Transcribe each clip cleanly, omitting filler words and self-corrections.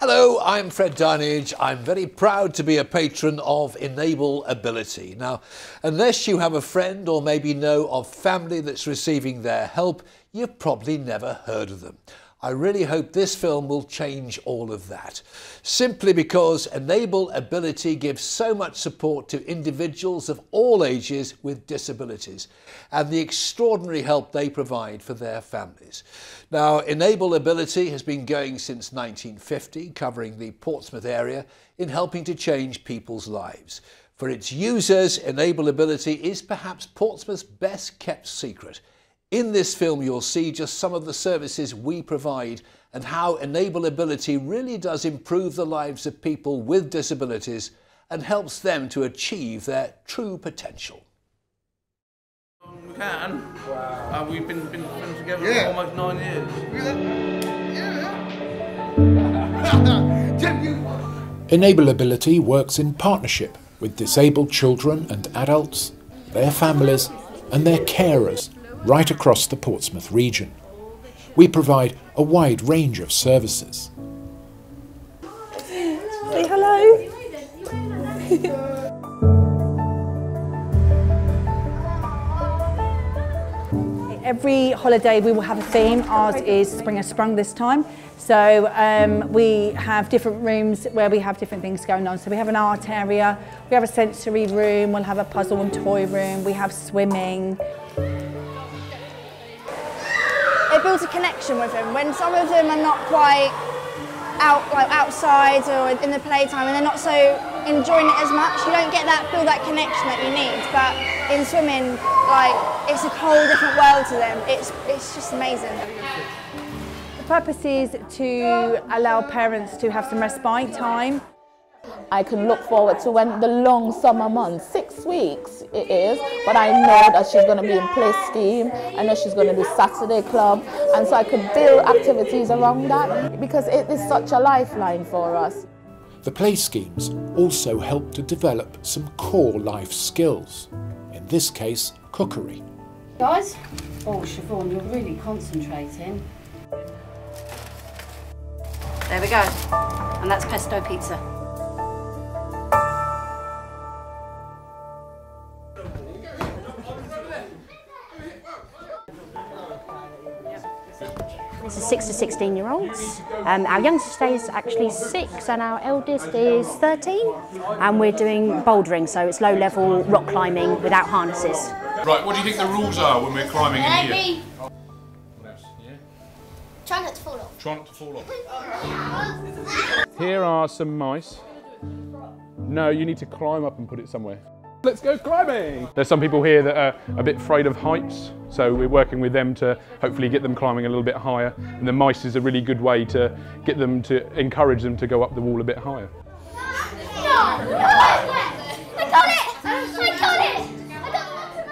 Hello, I'm Fred Darnage. I'm very proud to be a patron of Enable Ability. Now, unless you have a friend or maybe know of family that's receiving their help, you've probably never heard of them. I really hope this film will change all of that. Simply because Enable Ability gives so much support to individuals of all ages with disabilities and the extraordinary help they provide for their families. Now, Enable Ability has been going since 1950, covering the Portsmouth area in helping to change people's lives. For its users, Enable Ability is perhaps Portsmouth's best kept secret. In this film, you'll see just some of the services we provide and how Enable Ability really does improve the lives of people with disabilities and helps them to achieve their true potential. We can. Wow. We've been together for almost 9 years. Enable Ability works in partnership with disabled children and adults, their families and their carers right across the Portsmouth region. We provide a wide range of services. Say hello. Every holiday we will have a theme. Ours is Spring Has Sprung this time. So we have different rooms where we have different things going on. So we have an art area, we have a sensory room, we'll have a puzzle and toy room, we have swimming. It builds a connection with them. When some of them are not quite outside or in the playtime and they're not so enjoying it as much, you don't get feel that connection that you need. But in swimming, it's a whole different world to them. It's just amazing. The purpose is to allow parents to have some respite time. I can look forward to when the long summer months, 6 weeks it is, but I know that she's going to be in play scheme, I know she's going to do Saturday club, and so I could build activities around that because it is such a lifeline for us. The play schemes also help to develop some core life skills, in this case cookery. Guys? Oh Siobhan, you're really concentrating. There we go, and that's pesto pizza. This is 6 to 16-year-olds. Our youngest is actually 6 and our eldest is 13. And we're doing bouldering, so it's low-level rock climbing without harnesses. Right, what do you think the rules are when we're climbing in here? Try not to fall off. Try not to fall off. Here are some mice. No, you need to climb up and put it somewhere. Let's go climbing! There's some people here that are a bit afraid of heights, so we're working with them to hopefully get them climbing a little bit higher. And the mice is a really good way to get them to encourage them to go up the wall a bit higher.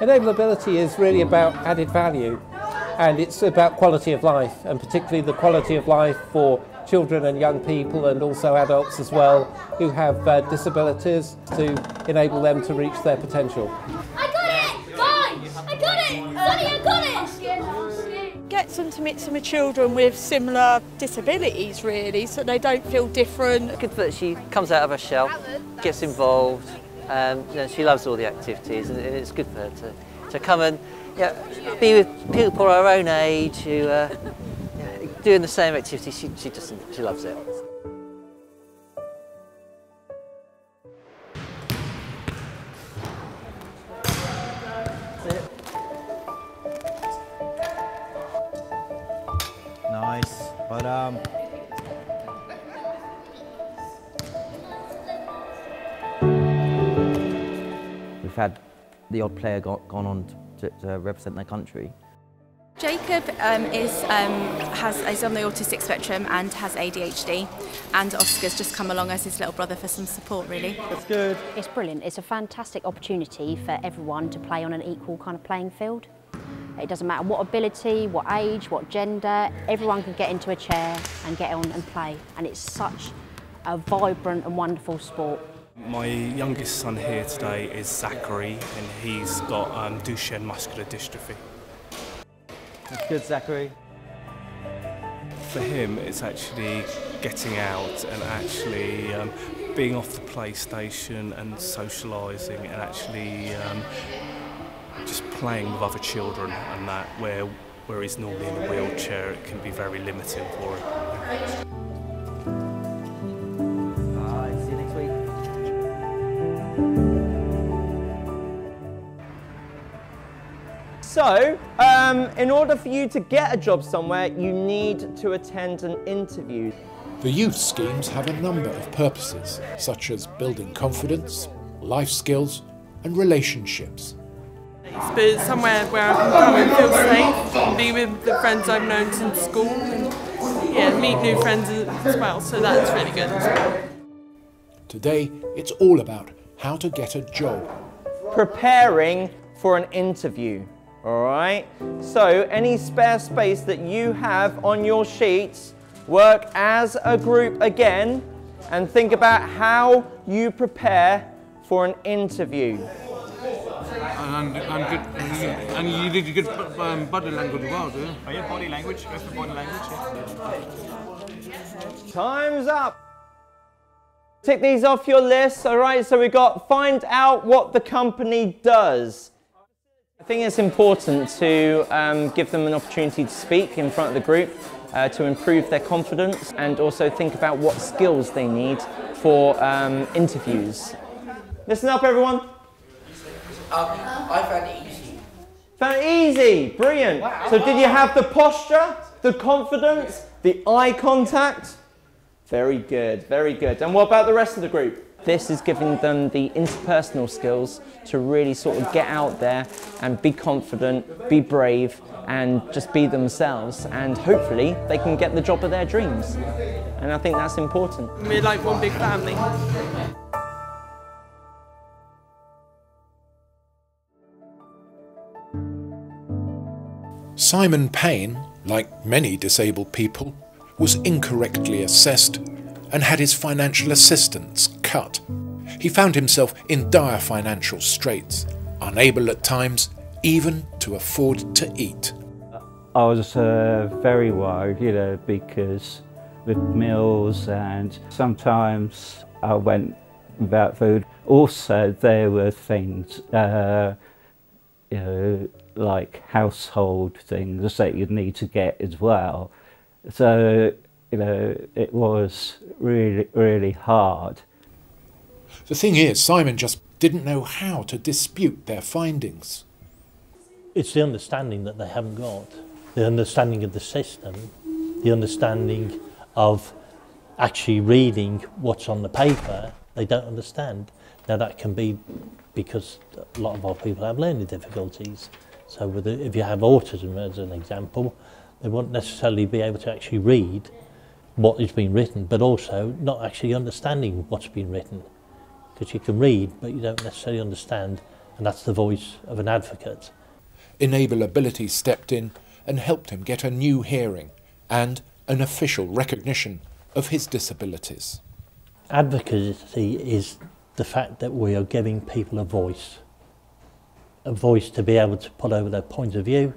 Enable Ability is really about added value, and it's about quality of life, and particularly the quality of life for children and young people and also adults as well who have disabilities, to enable them to reach their potential. I got it! Guys! I got it! Sonny, I got it! Gets them to meet some children with similar disabilities really, so they don't feel different. It's good that she comes out of her shell, gets involved, she loves all the activities and it's good for her to come and be with people her own age who doing the same activities. She loves it. Nice, but we've had the odd player gone on to represent their country. Jacob is on the autistic spectrum and has ADHD, and Oscar's just come along as his little brother for some support really. That's good. It's brilliant. It's a fantastic opportunity for everyone to play on an equal kind of playing field. It doesn't matter what ability, what age, what gender, everyone can get into a chair and get on and play, and it's such a vibrant and wonderful sport. My youngest son here today is Zachary, and he's got Duchenne muscular dystrophy. That's good, Zachary. for him, it's actually getting out and actually being off the PlayStation and socialising and actually just playing with other children, and that where he's normally in a wheelchair, it can be very limiting for him. See you next week. So, in order for you to get a job somewhere, you need to attend an interview. The youth schemes have a number of purposes, such as building confidence, life skills and relationships. But somewhere where I can come and feel safe and be with the friends I've known since school and meet new friends as well, so that's really good. Today, it's all about how to get a job. Preparing for an interview, all right? So any spare space that you have on your sheets, work as a group again and think about how you prepare for an interview. And you did good body language as well, do you? Oh yeah, body language. Go for body language. Yeah. Time's up. Tick these off your list. All right, so we got find out what the company does. I think it's important to give them an opportunity to speak in front of the group to improve their confidence, and also think about what skills they need for interviews. Listen up, everyone. I found it easy. Found it easy, brilliant. Wow. So did you have the posture, the confidence, the eye contact? Very good, very good. And what about the rest of the group? This is giving them the interpersonal skills to really sort of get out there and be confident, be brave, and just be themselves, and hopefully they can get the job of their dreams. And I think that's important. We're like one big family. Simon Payne, like many disabled people, was incorrectly assessed and had his financial assistance cut. He found himself in dire financial straits, unable at times even to afford to eat. I was very worried, because with meals, and sometimes I went without food. Also, there were things, like household things that you'd need to get as well. So, it was really, really hard. The thing is, Simon just didn't know how to dispute their findings. It's the understanding that they haven't got, the understanding of the system, the understanding of actually reading what's on the paper. They don't understand. Now that can be because a lot of our people have learning difficulties. So if you have autism as an example, they won't necessarily be able to actually read what is being written, but also not actually understanding what's been written. Because you can read, but you don't necessarily understand, and that's the voice of an advocate. Enable-ability stepped in and helped him get a new hearing and an official recognition of his disabilities. Advocacy is the fact that we are giving people a voice to be able to put over their point of view,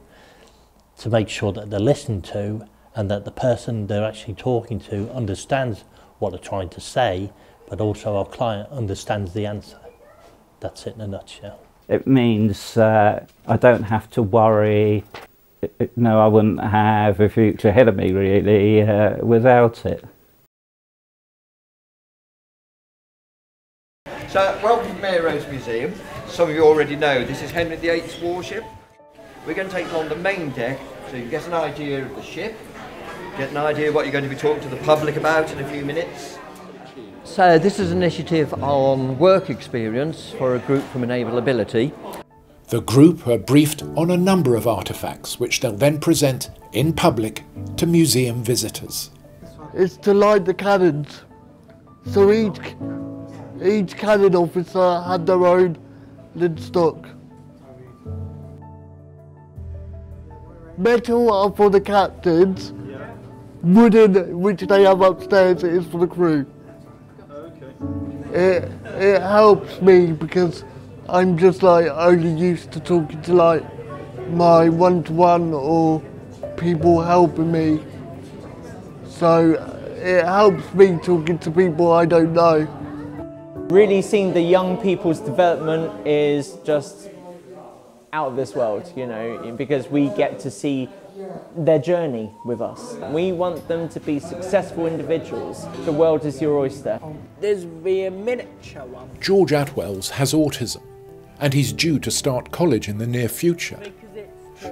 to make sure that they're listened to, and that the person they're actually talking to understands what they're trying to say, but also our client understands the answer. That's it in a nutshell. It means I don't have to worry. I wouldn't have a future ahead of me really without it. So, welcome to Mary Rose Museum. Some of you already know this is Henry VIII's warship. We're going to take you on the main deck so you can get an idea of the ship, get an idea of what you're going to be talking to the public about in a few minutes. So this is an initiative on work experience for a group from Enable-ability. The group are briefed on a number of artefacts which they'll then present in public to museum visitors. It's to light the cannons. So each cannon officer had their own lid stock. Metal are for the captains, wooden, which they have upstairs, is for the crew. It helps me because I'm just only used to talking to my one-to-one or people helping me. So it helps me talking to people I don't know. Really seeing the young people's development is just out of this world, you know, because we get to see their journey with us. We want them to be successful individuals. The world is your oyster. There's be a miniature one. George Atwells has autism and he's due to start college in the near future.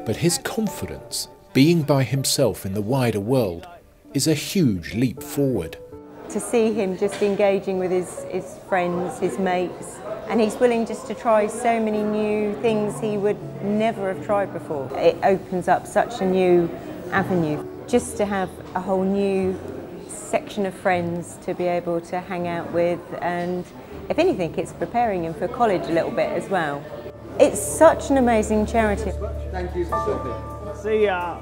But his confidence, being by himself in the wider world, is a huge leap forward. To see him just engaging with his friends, his mates, and he's willing just to try so many new things he would never have tried before. It opens up such a new avenue. Just to have a whole new section of friends to be able to hang out with, and if anything, it's preparing him for college a little bit as well. It's such an amazing charity. Thank you for stopping. See ya.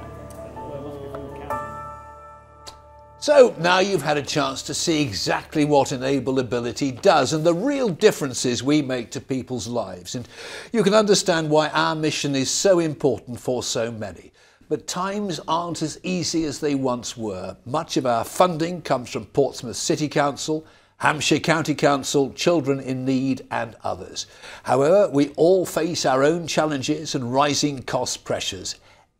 So now you've had a chance to see exactly what Enable Ability does and the real differences we make to people's lives. And you can understand why our mission is so important for so many. But times aren't as easy as they once were. Much of our funding comes from Portsmouth City Council, Hampshire County Council, Children in Need and others. However, we all face our own challenges and rising cost pressures.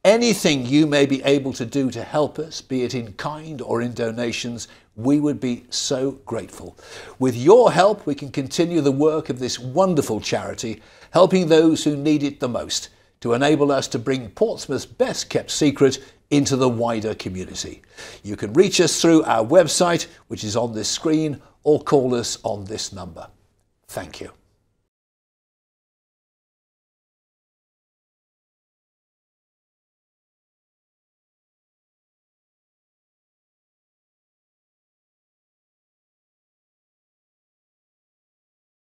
Anything you may be able to do to help us, be it in kind or in donations, we would be so grateful. With your help, we can continue the work of this wonderful charity, helping those who need it the most, to enable us to bring Portsmouth's best kept secret into the wider community. You can reach us through our website, which is on this screen, or call us on this number. Thank you.